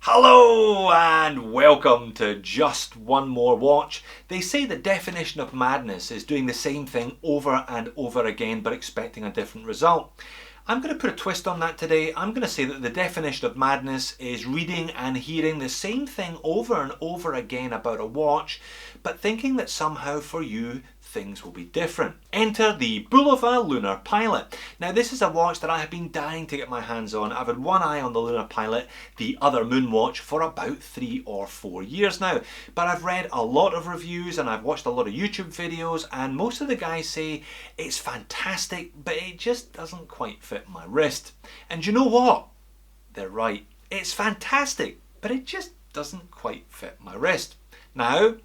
Hello and welcome to Just One More Watch. They say the definition of madness is doing the same thing over and over again but expecting a different result. I'm going to put a twist on that today. I'm going to say that the definition of madness is reading and hearing the same thing over and over again about a watch, but thinking that somehow for you things will be different. Enter the Bulova Lunar Pilot. Now this is a watch that I have been dying to get my hands on. I've had one eye on the Lunar Pilot, the other moon watch, for about 3 or 4 years now. But I've read a lot of reviews and I've watched a lot of YouTube videos, and most of the guys say it's fantastic, but it just doesn't quite fit my wrist. And you know what? They're right. It's fantastic, but it just doesn't quite fit my wrist. Now,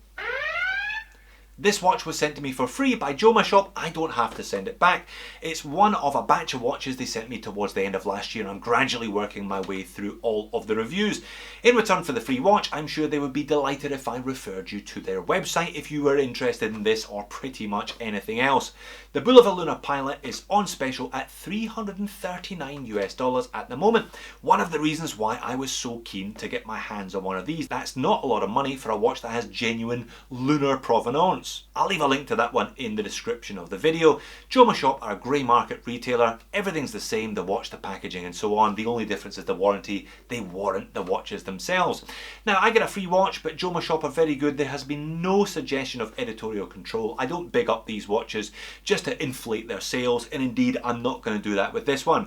this watch was sent to me for free by JomaShop. I don't have to send it back. It's one of a batch of watches they sent me towards the end of last year, and I'm gradually working my way through all of the reviews. In return for the free watch, I'm sure they would be delighted if I referred you to their website if you were interested in this or pretty much anything else. The Bulova Lunar Pilot is on special at $339 at the moment. One of the reasons why I was so keen to get my hands on one of these. That's not a lot of money for a watch that has genuine lunar provenance. I'll leave a link to that one in the description of the video. JomaShop are a grey market retailer. Everything's the same, the watch, the packaging and so on. The only difference is the warranty. They warrant the watches themselves. Now I get a free watch, but JomaShop are very good. There has been no suggestion of editorial control. I don't big up these watches just to inflate their sales, and indeed I'm not going to do that with this one.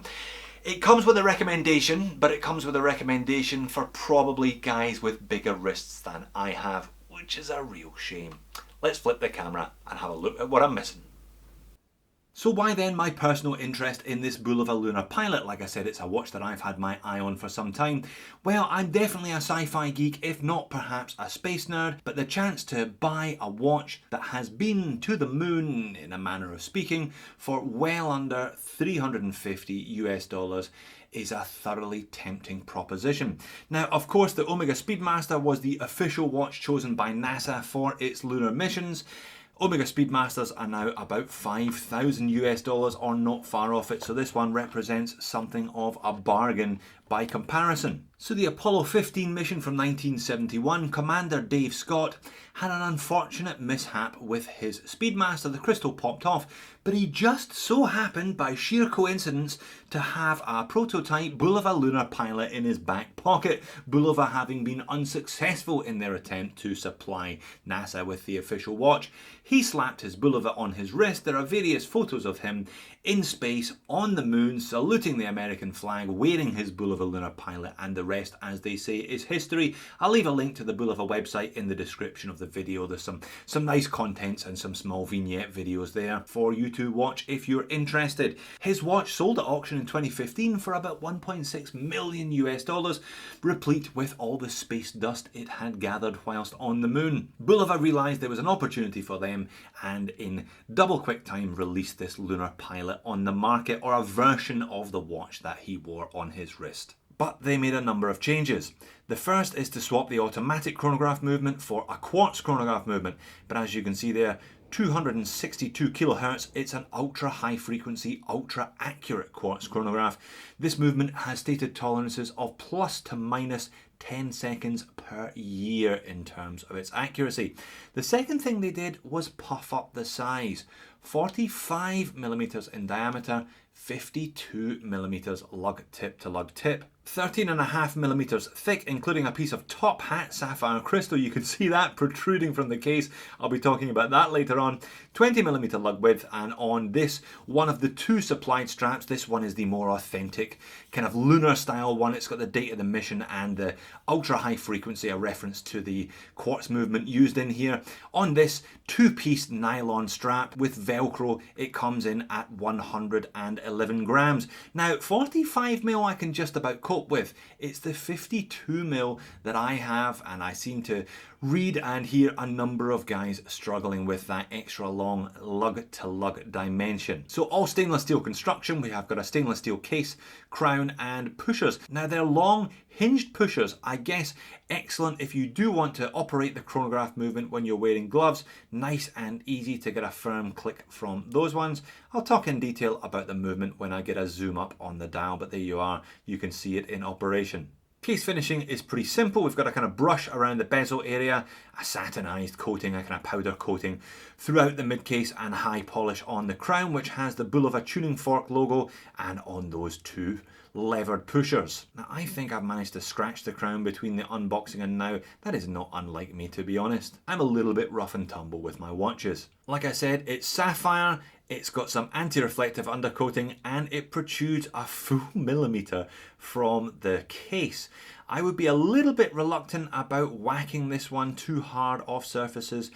It comes with a recommendation, but it comes with a recommendation for probably guys with bigger wrists than I have, which is a real shame. Let's flip the camera and have a look at what I'm missing. So why then my personal interest in this Bulova Lunar Pilot? Like I said, it's a watch that I've had my eye on for some time. Well, I'm definitely a sci-fi geek, if not perhaps a space nerd, but the chance to buy a watch that has been to the moon, in a manner of speaking, for well under $350 is a thoroughly tempting proposition. Now, of course, the Omega Speedmaster was the official watch chosen by NASA for its lunar missions. Omega Speedmasters are now about $5,000 or not far off it, so this one represents something of a bargain by comparison. So the Apollo 15 mission from 1971, Commander Dave Scott had an unfortunate mishap with his Speedmaster. The crystal popped off, but he just so happened by sheer coincidence to have a prototype Bulova Lunar Pilot in his back pocket, Bulova having been unsuccessful in their attempt to supply NASA with the official watch. He slapped his Bulova on his wrist. There are various photos of him in space on the moon saluting the American flag, wearing his Bulova Lunar Pilot, and the rest, as they say, is history. I'll leave a link to the Bulova website in the description of the video. There's some nice contents and some small vignette videos there for you to watch if you're interested. His watch sold at auction in 2015 for about $1.6 million, replete with all the space dust it had gathered whilst on the moon. Bulova realised there was an opportunity for them, and in double quick time released this Lunar Pilot on the market, or a version of the watch that he wore on his wrist. But they made a number of changes. The first is to swap the automatic chronograph movement for a quartz chronograph movement, but as you can see there, 262 kilohertz, it's an ultra high frequency, ultra accurate quartz chronograph. This movement has stated tolerances of plus to minus 10 seconds per year in terms of its accuracy. The second thing they did was puff up the size. 45 millimeters in diameter, 52 millimeters lug tip to lug tip. 13.5 millimeters thick, including a piece of top hat sapphire crystal. You can see that protruding from the case. I'll be talking about that later on. 20 millimeter lug width, and on this, one of the two supplied straps, this one is the more authentic kind of lunar style one. It's got the date of the mission and the ultra high frequency, a reference to the quartz movement used in here. On this two-piece nylon strap with Velcro, it comes in at 111 grams. Now 45 mil I can just about cope with. It's the 52 mil that I have, and I seem to read and hear a number of guys struggling with that extra long lug to lug dimension. So all stainless steel construction. We have got a stainless steel case, crown and pushers. Now they're long hinged pushers, I guess excellent if you do want to operate the chronograph movement when you're wearing gloves. Nice and easy to get a firm click from those ones. I'll talk in detail about the movement when I get a zoom up on the dial, but there you are, you can see it in operation. Case finishing is pretty simple. We've got a kind of brush around the bezel area, a satinized coating, a kind of powder coating throughout the mid case, and high polish on the crown, which has the Bulova tuning fork logo, and on those two levered pushers. Now I think I've managed to scratch the crown between the unboxing and now. That is not unlike me, to be honest. I'm a little bit rough and tumble with my watches. Like I said, it's sapphire, it's got some anti-reflective undercoating, and it protrudes a full millimetre from the case. I would be a little bit reluctant about whacking this one too hard off surfaces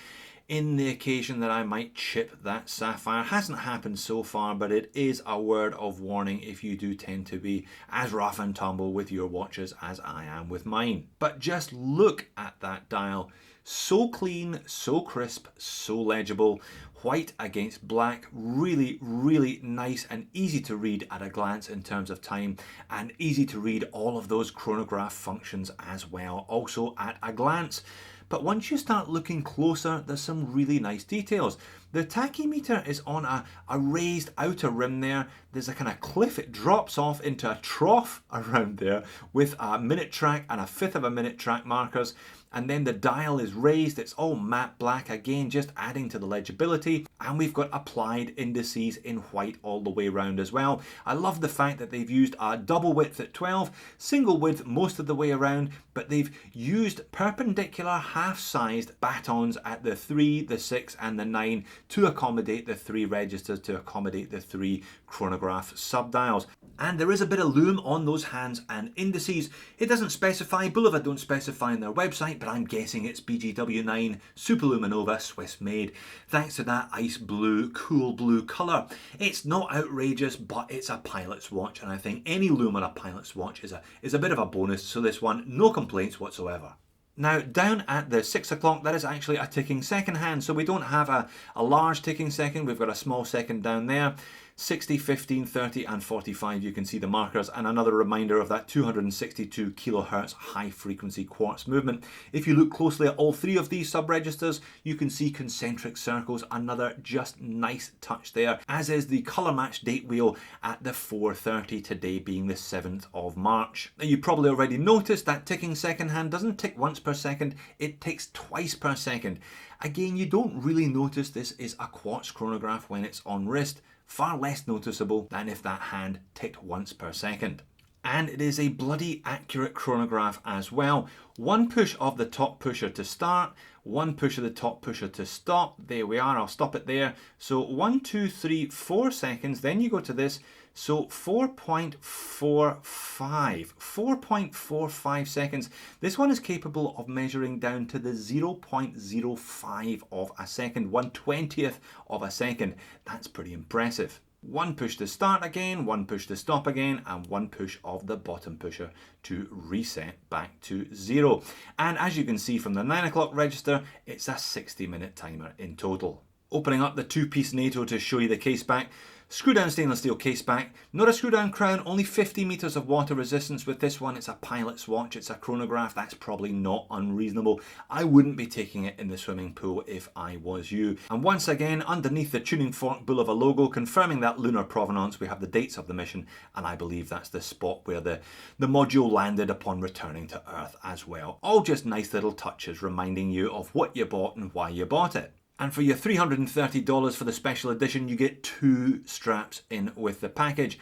in the occasion that I might chip that sapphire. Hasn't happened so far, but it is a word of warning if you do tend to be as rough and tumble with your watches as I am with mine. But just look at that dial. So clean, so crisp, so legible. White against black, really, really nice and easy to read at a glance in terms of time, and easy to read all of those chronograph functions as well, also at a glance. But once you start looking closer, there's some really nice details. The tachymeter is on a raised outer rim there. There's a kind of cliff. It drops off into a trough around there with a minute track and a fifth of a minute track markers. And then the dial is raised. It's all matte black again, just adding to the legibility. And we've got applied indices in white all the way around as well. I love the fact that they've used a double width at 12, single width most of the way around, but they've used perpendicular half-sized batons at the 3, the 6 and the 9 to accommodate the 3 registers, to accommodate the 3 chronograph subdials. And there is a bit of lume on those hands and indices. It doesn't specify, Bulova don't specify on their website, but I'm guessing it's BGW9 Superluminova Swiss made, thanks to that ice blue, cool blue colour. It's not outrageous, but it's a pilot's watch, and I think any lume on a pilot's watch is a bit of a bonus, so this one, no complaints whatsoever. Now down at the 6 o'clock, that is actually a ticking second hand, so we don't have a large ticking second, we've got a small second down there. 60, 15, 30 and 45, you can see the markers, and another reminder of that 262 kilohertz high frequency quartz movement. If you look closely at all 3 of these sub-registers, you can see concentric circles, another just nice touch there, as is the colour match date wheel at the 4:30, today being the 7th of March. Now you probably already noticed that ticking second hand doesn't tick once per second, it ticks twice per second. Again, you don't really notice this is a quartz chronograph when it's on wrist. Far less noticeable than if that hand ticked once per second. And it is a bloody accurate chronograph as well. One push of the top pusher to start, one push of the top pusher to stop. There we are, I'll stop it there. So 1, 2, 3, 4 seconds, then you go to this. So 4.45 seconds. This one is capable of measuring down to the 0.05 of a second, 1/20th of a second. That's pretty impressive. One push to start again, one push to stop again, and one push of the bottom pusher to reset back to 0. And as you can see from the 9 o'clock register, it's a 60-minute timer in total. Opening up the 2-piece NATO to show you the case back. Screw down stainless steel case back, not a screw down crown, only 50 meters of water resistance with this one. It's a pilot's watch, it's a chronograph, that's probably not unreasonable. I wouldn't be taking it in the swimming pool if I was you. And once again, underneath the tuning fork Bulova logo, confirming that lunar provenance, we have the dates of the mission, and I believe that's the spot where the module landed upon returning to Earth as well. All just nice little touches reminding you of what you bought and why you bought it. And for your $330 for the special edition, you get 2 straps in with the package.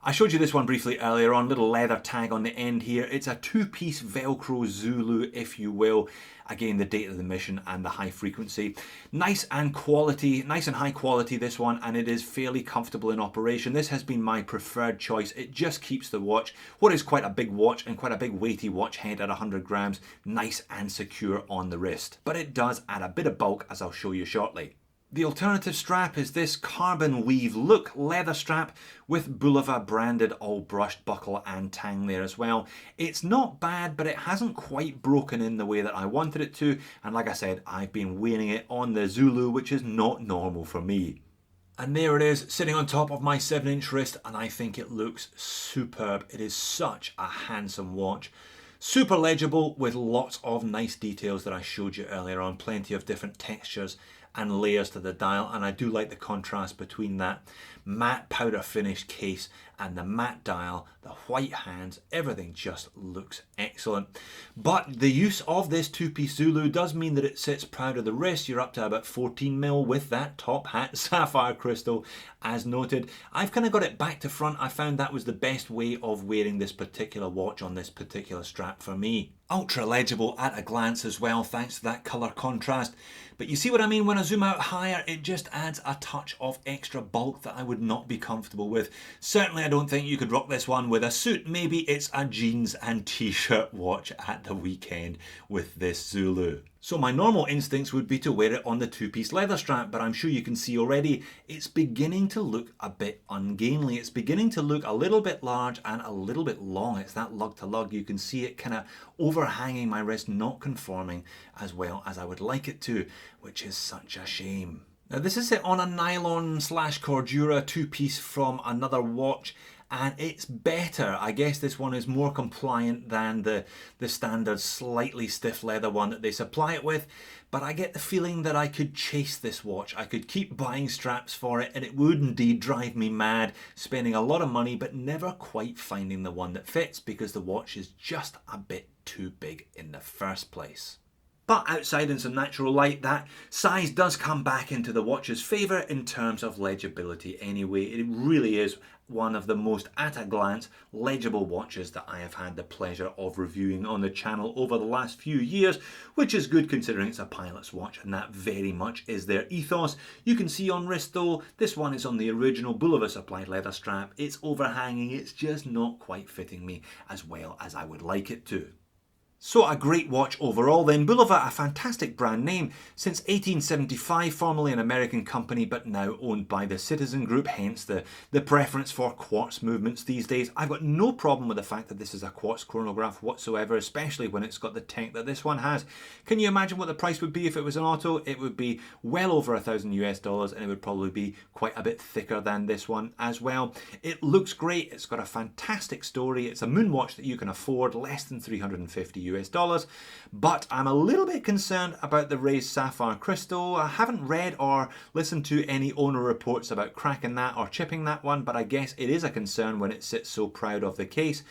I showed you this one briefly earlier on, little leather tag on the end here. It's a 2-piece Velcro Zulu, if you will. Again, the date of the mission and the high frequency. Nice and high quality this one, and it is fairly comfortable in operation. This has been my preferred choice. It just keeps the watch, what is quite a big watch and quite a big weighty watch head at 100 grams, nice and secure on the wrist. But it does add a bit of bulk, as I'll show you shortly. The alternative strap is this carbon weave look leather strap with Bulova branded all brushed buckle and tang there as well. It's not bad, but it hasn't quite broken in the way that I wanted it to. And like I said, I've been wearing it on the Zulu, which is not normal for me. And there it is, sitting on top of my 7-inch wrist, and I think it looks superb. It is such a handsome watch. Super legible with lots of nice details that I showed you earlier on, plenty of different textures and layers to the dial, and I do like the contrast between that matte powder finish case and the matte dial, the white hands, everything just looks excellent. But the use of this two-piece Zulu does mean that it sits proud of the wrist. You're up to about 14mm with that top hat sapphire crystal as noted. I've kind of got it back to front. I found that was the best way of wearing this particular watch on this particular strap for me. Ultra legible at a glance as well, thanks to that colour contrast. But you see what I mean? When I zoom out higher, it just adds a touch of extra bulk that I would not be comfortable with. Certainly I don't think you could rock this one with a suit. Maybe it's a jeans and t-shirt watch at the weekend with this Zulu. So my normal instincts would be to wear it on the two-piece leather strap, but I'm sure you can see already it's beginning to look a bit ungainly. It's beginning to look a little bit large and a little bit long. It's that lug to lug. You can see it kind of overhanging my wrist, not conforming as well as I would like it to, which is such a shame. Now this is it on a nylon / Cordura two-piece from another watch, and it's better. I guess this one is more compliant than the standard slightly stiff leather one that they supply it with, but I get the feeling that I could chase this watch. I could keep buying straps for it and it would indeed drive me mad, spending a lot of money but never quite finding the one that fits because the watch is just a bit too big in the first place. But outside in some natural light, that size does come back into the watch's favour in terms of legibility anyway. It really is one of the most at a glance legible watches that I have had the pleasure of reviewing on the channel over the last few years, which is good considering it's a pilot's watch and that very much is their ethos. You can see on wrist though, this one is on the original Bulova supplied leather strap. It's overhanging, it's just not quite fitting me as well as I would like it to. So a great watch overall then. Bulova, a fantastic brand name. Since 1875, formerly an American company but now owned by the Citizen Group, hence the preference for quartz movements these days. I've got no problem with the fact that this is a quartz chronograph whatsoever, especially when it's got the tech that this one has. Can you imagine what the price would be if it was an auto? It would be well over $1,000 and it would probably be quite a bit thicker than this one as well. It looks great, it's got a fantastic story, it's a moon watch that you can afford, less than $350, but I'm a little bit concerned about the raised sapphire crystal. I haven't read or listened to any owner reports about cracking that or chipping that one, but I guess it is a concern when it sits so proud of the case.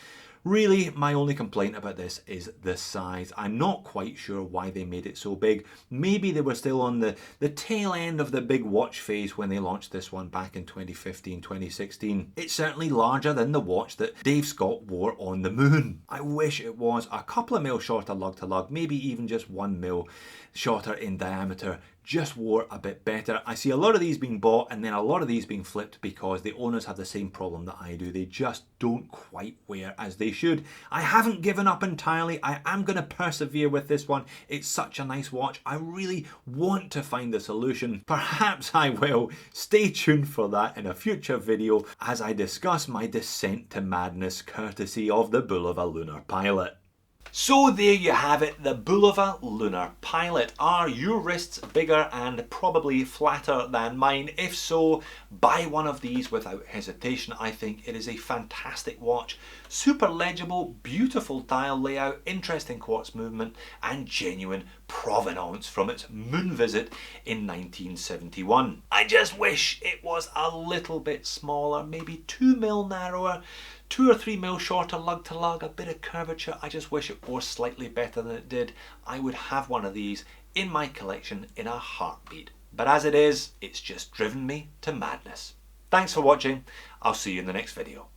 Really, my only complaint about this is the size. I'm not quite sure why they made it so big. Maybe they were still on the tail end of the big watch phase when they launched this one back in 2015, 2016. It's certainly larger than the watch that Dave Scott wore on the moon. I wish it was a couple of mil shorter lug to lug, maybe even just 1 mil shorter in diameter. Just wore a bit better. I see a lot of these being bought and then a lot of these being flipped because the owners have the same problem that I do. They just don't quite wear as they should. I haven't given up entirely. I am going to persevere with this one. It's such a nice watch. I really want to find a solution. Perhaps I will. Stay tuned for that in a future video as I discuss my descent to madness courtesy of the Bulova Lunar Pilot. So there you have it, the Bulova Lunar Pilot. Are your wrists bigger and probably flatter than mine? If so, buy one of these without hesitation. I think it is a fantastic watch. Super legible, beautiful dial layout, interesting quartz movement, and genuine provenance from its moon visit in 1971. I just wish it was a little bit smaller, maybe 2 mil narrower, 2 or 3 mil shorter lug to lug, a bit of curvature. I just wish it wore slightly better than it did. I would have one of these in my collection in a heartbeat. But as it is, it's just driven me to madness. Thanks for watching. I'll see you in the next video.